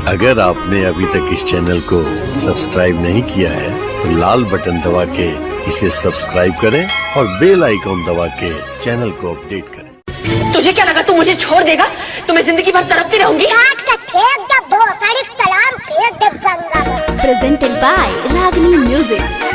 अगर आपने अभी तक इस चैनल को सब्सक्राइब नहीं किया है तो लाल बटन दबा के इसे सब्सक्राइब करें और बेल आइकॉन दबा के चैनल को अपडेट करें। तुझे क्या लगा तू मुझे छोड़ देगा? तो मैं जिंदगी भर तड़पती रहूंगी। Presented by Ragini Music.